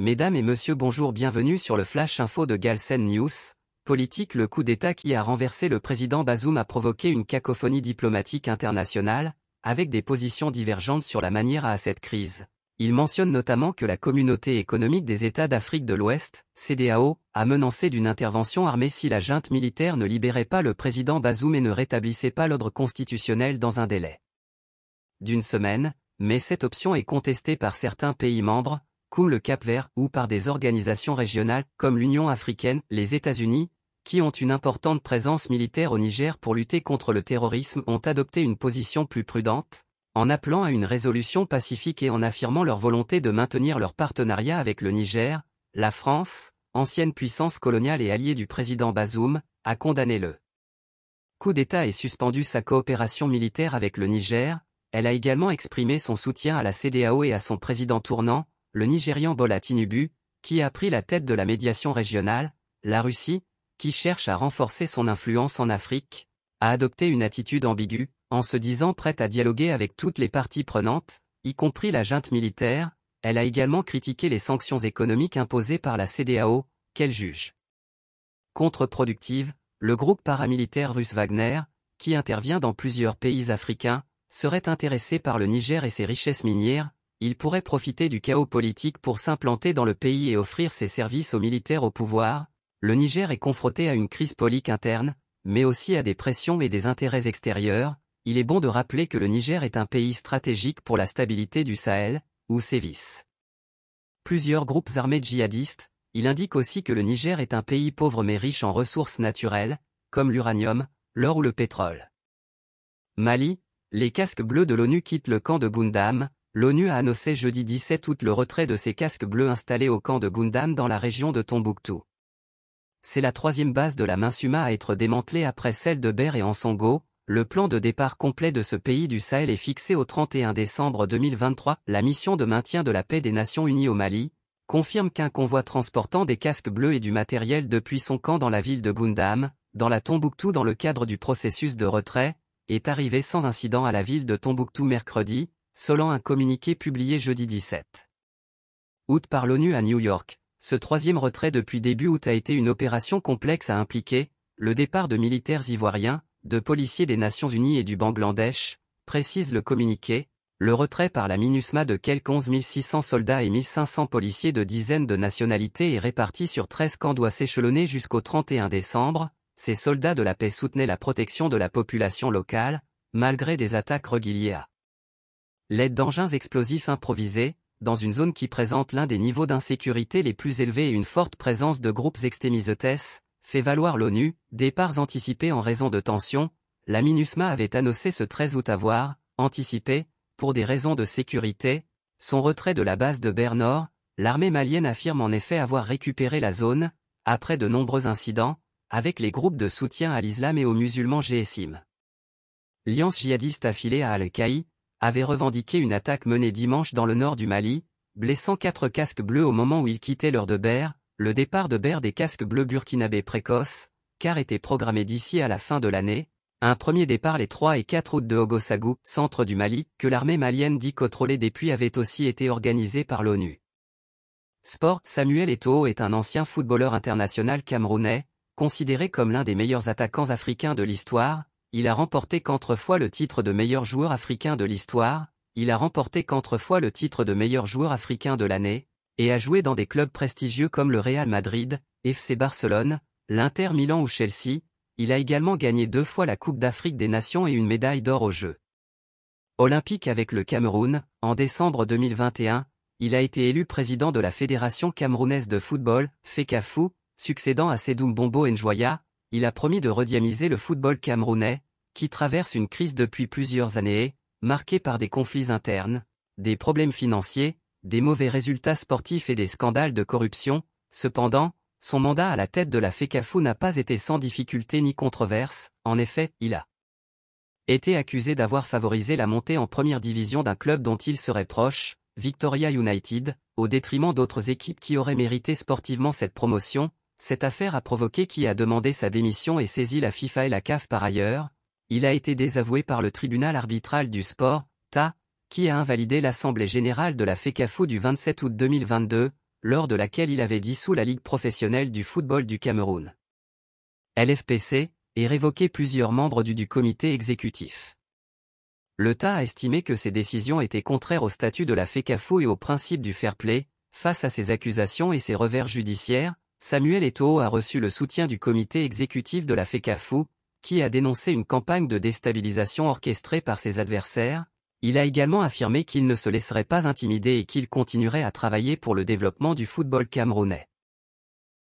Mesdames et messieurs, bonjour, bienvenue sur le Flash Info de Galsen News. Politique. Le coup d'État qui a renversé le président Bazoum a provoqué une cacophonie diplomatique internationale, avec des positions divergentes sur la manière à cette crise. Il mentionne notamment que la Communauté économique des États d'Afrique de l'Ouest, CEDEAO, a menacé d'une intervention armée si la junte militaire ne libérait pas le président Bazoum et ne rétablissait pas l'ordre constitutionnel dans un délai d'une semaine, mais cette option est contestée par certains pays membres, comme le Cap-Vert, ou par des organisations régionales, comme l'Union africaine, les États-Unis, qui ont une importante présence militaire au Niger pour lutter contre le terrorisme, ont adopté une position plus prudente, en appelant à une résolution pacifique et en affirmant leur volonté de maintenir leur partenariat avec le Niger. La France, ancienne puissance coloniale et alliée du président Bazoum, a condamné le coup d'État et suspendu sa coopération militaire avec le Niger. Elle a également exprimé son soutien à la CEDEAO et à son président tournant, le Nigérian Bola Tinubu, qui a pris la tête de la médiation régionale. La Russie, qui cherche à renforcer son influence en Afrique, a adopté une attitude ambiguë, en se disant prête à dialoguer avec toutes les parties prenantes, y compris la junte militaire. Elle a également critiqué les sanctions économiques imposées par la CEDEAO, qu'elle juge contre-productives. Le groupe paramilitaire russe Wagner, qui intervient dans plusieurs pays africains, serait intéressé par le Niger et ses richesses minières. Il pourrait profiter du chaos politique pour s'implanter dans le pays et offrir ses services aux militaires au pouvoir. Le Niger est confronté à une crise politique interne, mais aussi à des pressions et des intérêts extérieurs. Il est bon de rappeler que le Niger est un pays stratégique pour la stabilité du Sahel, où sévissent plusieurs groupes armés djihadistes. Il indique aussi que le Niger est un pays pauvre mais riche en ressources naturelles, comme l'uranium, l'or ou le pétrole. Mali. Les casques bleus de l'ONU quittent le camp de Goundam. L'ONU a annoncé jeudi 17 août le retrait de ses casques bleus installés au camp de Goundam dans la région de Tombouctou. C'est la troisième base de la MINUSMA à être démantelée après celle de Ber et Ansongo. Le plan de départ complet de ce pays du Sahel est fixé au 31 décembre 2023. La mission de maintien de la paix des Nations Unies au Mali confirme qu'un convoi transportant des casques bleus et du matériel depuis son camp dans la ville de Goundam, dans la Tombouctou dans le cadre du processus de retrait, est arrivé sans incident à la ville de Tombouctou mercredi, selon un communiqué publié jeudi 17 août par l'ONU à New York. Ce troisième retrait depuis début août a été une opération complexe à impliquer le départ de militaires ivoiriens, de policiers des Nations Unies et du Bangladesh, précise le communiqué. Le retrait par la MINUSMA de quelque 11 600 soldats et 1500 policiers de dizaines de nationalités est réparti sur 13 camps doit s'échelonner jusqu'au 31 décembre. Ces soldats de la paix soutenaient la protection de la population locale, malgré des attaques régulières à l'aide d'engins explosifs improvisés, dans une zone qui présente l'un des niveaux d'insécurité les plus élevés et une forte présence de groupes extrémistes, fait valoir l'ONU. Départs anticipés en raison de tensions. La MINUSMA avait annoncé ce 13 août avoir anticipé, pour des raisons de sécurité, son retrait de la base de Ber Nord. L'armée malienne affirme en effet avoir récupéré la zone, après de nombreux incidents, avec les groupes de soutien à l'islam et aux musulmans GSIM. L'alliance djihadiste affiliée à Al-Qaïda avait revendiqué une attaque menée dimanche dans le nord du Mali, blessant 4 casques bleus au moment où ils quittaient l'heure de Ber. Le départ de Ber des casques bleus burkinabés précoce, car était programmé d'ici à la fin de l'année. Un premier départ les 3 et 4 août de Ogosagou, centre du Mali, que l'armée malienne dit contrôler depuis avait aussi été organisé par l'ONU. Sport. Samuel Eto'o est un ancien footballeur international camerounais, considéré comme l'un des meilleurs attaquants africains de l'histoire. Il a remporté 4 fois le titre de meilleur joueur africain de l'histoire. Il a remporté 4 fois le titre de meilleur joueur africain de l'année, et a joué dans des clubs prestigieux comme le Real Madrid, FC Barcelone, l'Inter Milan ou Chelsea. Il a également gagné 2 fois la Coupe d'Afrique des Nations et une médaille d'or aux Jeux olympiques avec le Cameroun. En décembre 2021, il a été élu président de la Fédération camerounaise de football, FECAFOO, succédant à Seydou Bombo Njoya. Il a promis de redynamiser le football camerounais, qui traverse une crise depuis plusieurs années, marquée par des conflits internes, des problèmes financiers, des mauvais résultats sportifs et des scandales de corruption. Cependant, son mandat à la tête de la FECAFOO n'a pas été sans difficulté ni controverse. En effet, il a été accusé d'avoir favorisé la montée en première division d'un club dont il serait proche, Victoria United, au détriment d'autres équipes qui auraient mérité sportivement cette promotion. Cette affaire a provoqué qui a demandé sa démission et saisi la FIFA et la CAF par ailleurs. Il a été désavoué par le tribunal arbitral du sport, TA, qui a invalidé l'Assemblée générale de la FECAFOO du 27 août 2022. lors de laquelle il avait dissous la Ligue professionnelle du football du Cameroun, LFPC, et révoqué plusieurs membres du comité exécutif. L'État a estimé que ces décisions étaient contraires au statut de la FECAFOOT et au principe du fair play. Face à ces accusations et ces revers judiciaires, Samuel Eto'o a reçu le soutien du comité exécutif de la FECAFOOT, qui a dénoncé une campagne de déstabilisation orchestrée par ses adversaires. Il a également affirmé qu'il ne se laisserait pas intimider et qu'il continuerait à travailler pour le développement du football camerounais.